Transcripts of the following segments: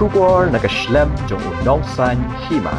Shubor nakaslem jong unongsan hima.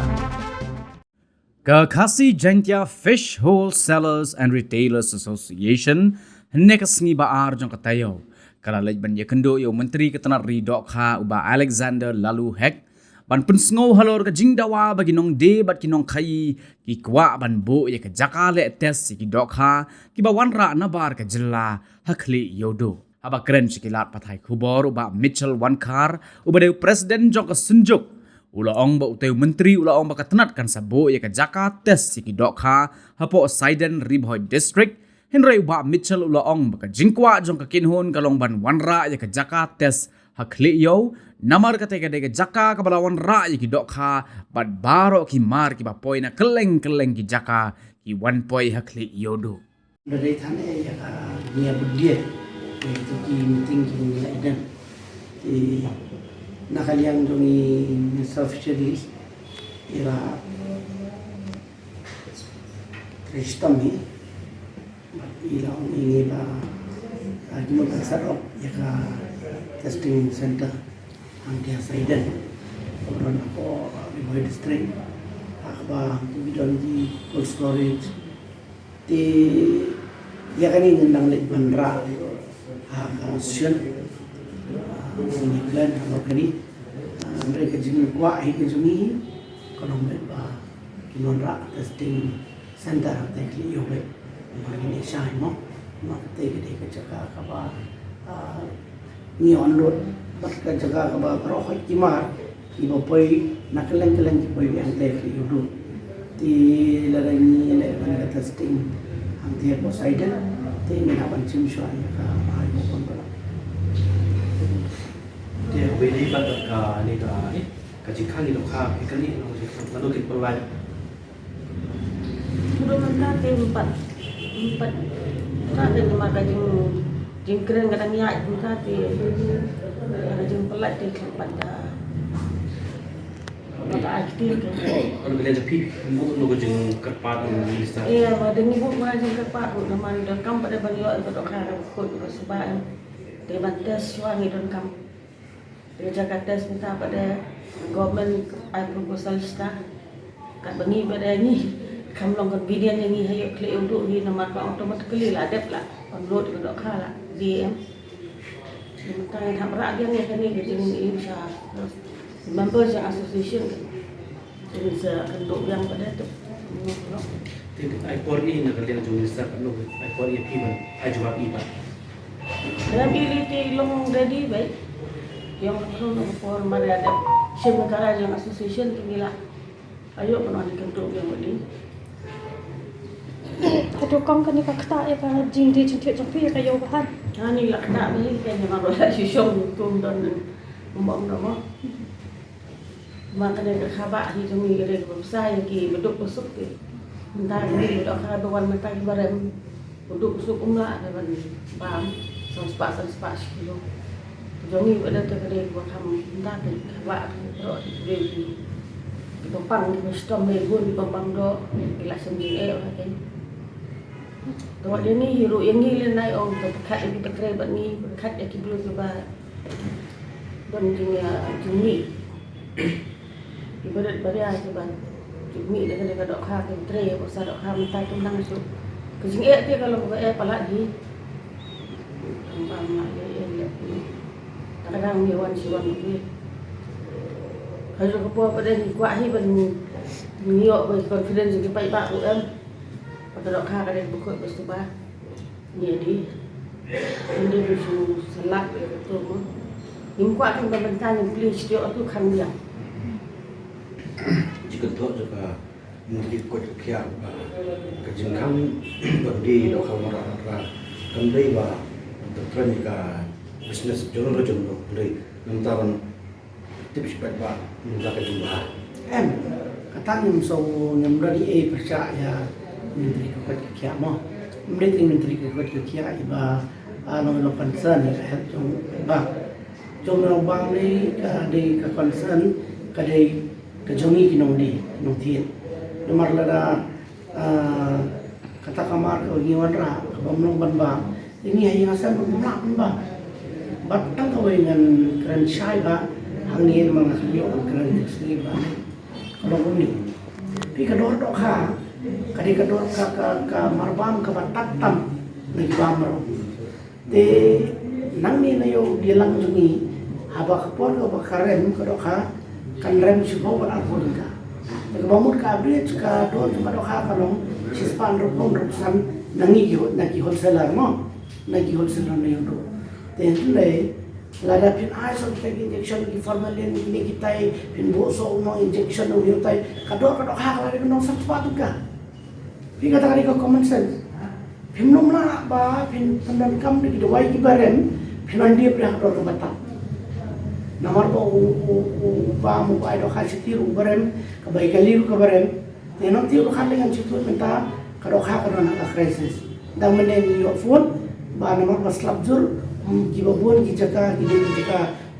Kakasi Jantia Fish Wholesalers and Retailers Association nekasngi baar jong katayo. Kalalaj ban yakendo yo menteri ketenar ridok ha uba Alexander lalu hek ban pensngo halor ka jingdawa bagi nong de bat kinong kai ki kwa ban bo ya ka jakale tes ki dok ha ki ba wanra na bar ka jilla hakli yodo. Aba keren sikilat pathai khubor uba Mitchell Wankar uba de presiden jong ka sunjuk ulaong ba uteu menteri ulaong ba katenat kan sabo ya ka jaka tes siki dokha hapo Saiden Ribhoy district Henry uba Mitchell ulaong ba ka jingkwa jong ka kinhon kalong ban wanra ya ka jaka tes hakli yo namar ka tega de ka jaka ka balawan ra ya ki dokha bad baro ki mar ki ba poi na keleng ki jaka ki wan poi hakli yo do dari thane ya ka nia budie itu ki meeting ki ni idan di nakaliang dongi self-study ira kristami ila ini ba ajmo sarok ya ka testing center ang dia Saiden orang ako Ribhoy district akba bidon di cold storage di ya kani nang banra syon siniglan ang kani mereka jing kwa hige jumi kono ba kinonra testing center tekli yobe magini shai mo te de ka jaka ka ba ni on road bat ka jaka ka ba ro khoi kimar ibo poi nakaleng ki poi ang tekli yodo ti larani le ban testing ang dia Poseidon te mina ban chim shwa ka mai mo kon ba dia beli banget ni kajikan ni lokal ikan ni lalu kita perlahan sudah mentate empat ada cuma kajing keren kadang ya mentate kajing pelat di tempat mata aktif kalau kita jadi mungkin logo jeng kerpat ni lista iya ada ni buat kajing kerpat nama ni dan kam pada banyak itu dokar kot sebab dia bantas suami dan kam dia Jakarta minta pada government ai proposal sta kat bengi pada ni kam long convenient yang ni hayo klik untuk ni nama ka automatically lah dep lah download ke dok kala DM minta yang rak dia ni kan ni jadi ni insya members yang association jadi sekentuk yang pada tu ai por ni nak kalian jom lista kan logo ai por ni piman ai jawab iba dalam ability long ready baik yang perlu for mana ada Syekh Karajang Association tinggilah ayo penuh kentuk yang ini Aduh kong kan ikut tak ya kan jing di cinta jampi ya kayu bahan. ni lah tak ni kan yang marolah syusyong tum dan membang nama makanya khabar di jami gede besar ki beduk busuk ki mentah ni beduk khabar wan mentah barang beduk busuk umlah dan pam sampai kilo Jongi ada terkadang buat kami entah ke khabar roh di Pampang di Storm Melbourne di Pampang do kelas 9 kan. Tuan dia ni hero yang ni lenai orang terdekat lagi terkrebat ni dekat lagi belum coba dan jumi ibadat baria coba jumi dengan dok kha ke tre pasal dok kha mentai tu nang su kejing dia kalau palak di Pampang dia kadang ni wan siwan ni kalau kepo pada ni kuat hi ban niok ban confidence ke pai pak UM pada dok kha kadang buku bestu ba ni di ini bisu selak itu mo nim kuat kan bentan yang please dia tu kan dia jika tu juga mungkin kot kian kejengkang bagi lokal marah kembali ba terkenika bisnes jono dari nantaran tips ba minta kejumpa katang yang so yang dari percaya menteri kekiat mo menteri kekiat iba ano concern ya jong ba jong orang bang ni di concern kadai kejongi kinong di kinong tiet nomor lada kata kamar ko giwan ra kabamnong banbang ini hanya asal bermulak ba batang kawai dengan keren syai ba Hangin mga suyo ang kran sini ba. Kalau ini. Pi kador dok ha. Kadi kador ka marbam ka batatam nagbamro. Te nang ni na yo bilang ni haba kapon ka bakarem kadok ha kan rem sibo ba alpon ka. Nagbamot ka bridge ka do cuma dok ha kalong sispan rupon rupsan nangi wholesaler mo. Nagi wholesaler na yo do. Te le lada pin aiso kita injection di formalin ini kita pin boso no injection no yutai kadok ha kala no sepatu ka. Pi kata kali ko common sense. Pin nom la ba pin pandan kam di dawai ki barem pin andi pre kadok ka batam. Namar ba ba mo ba do khasitiru barem ka bai kaliru ka barem. Tenong tiru khalengan situ minta kadok ha kana ka crisis. Dang menen yo phone ba namar ba slabjur kiba buon ki jaka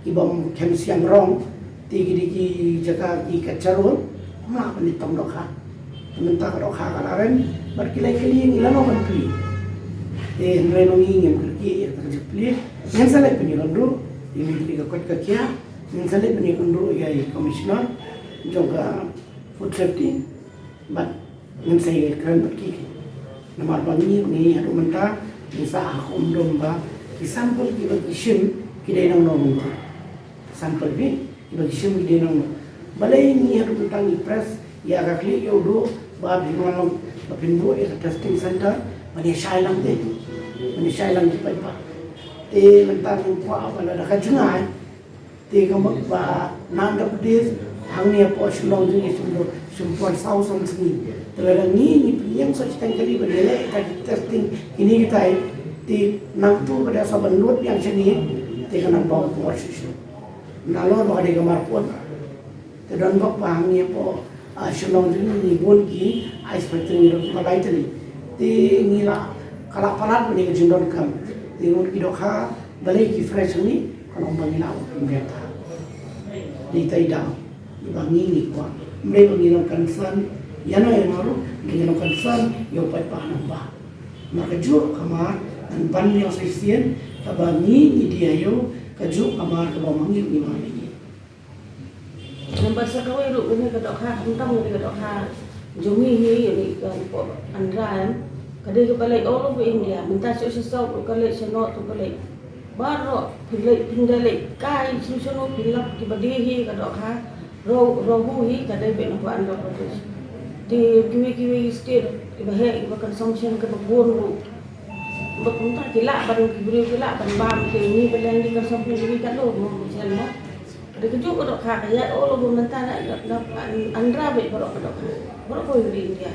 kibam kemsiang rong ti ki jaka ki kacharon ma pani tong dok ha minta ka dok ha kalaren bar kilai kili ngilano kan pli reno ngin ki ta jepli yang sale pani rondo ini ki ka kot ka kya yang sale pani rondo ya commissioner joga food safety but yang saya kan ki namar bangi ni adu menta bisa akum domba sampel kita kisim kita nang nong sampel bi kita kisim kita nong balai ni harus tentang press ya kakli yo do ba binong ba pinbo e testing center mani shailang de mani shailang di pa te mentang pa bala da kajungai te kamak ba nanda pudis hangnia po shlong ni sumpon sausan sini talaga ni yang so chitang kali ba dele testing ini kita ti nang tu pada saban lut yang sini ti kanang bawa posisi nalor ba de gamar pon te don ba pang ni po shlong ni bon ki expect ni ro ba baitali ti ngila kala palat ni ke jindon kam ti ngut ki dokha balai ki fresh ni kanang bangila ngeta di tai da bangi ni kwa mre bangi no concern yana yano ni no concern yo pai pa nang ba maka jur kamar dan ban yang sesien kabangi ni dia yo kaju amar kabangi ni mari ni Nampak sekali ru ini kadok ha hentam ni kadok ha jumi hi ni kan po andran kadai ke balik all over India minta susah ke balik senok ke balik baro pindale kai susuno pilap ki badihi kadok ha rohu hi kadai be nampak ando protes di kiwi state ibahe iba consumption ke babon ru berpunta kilak barang kibri kilak ban bam ke ni beleng di consumption di kat lo mo sel mo ada kejuk kodok kha ya oh lo mentara andra be kodok kodok kodok ko di India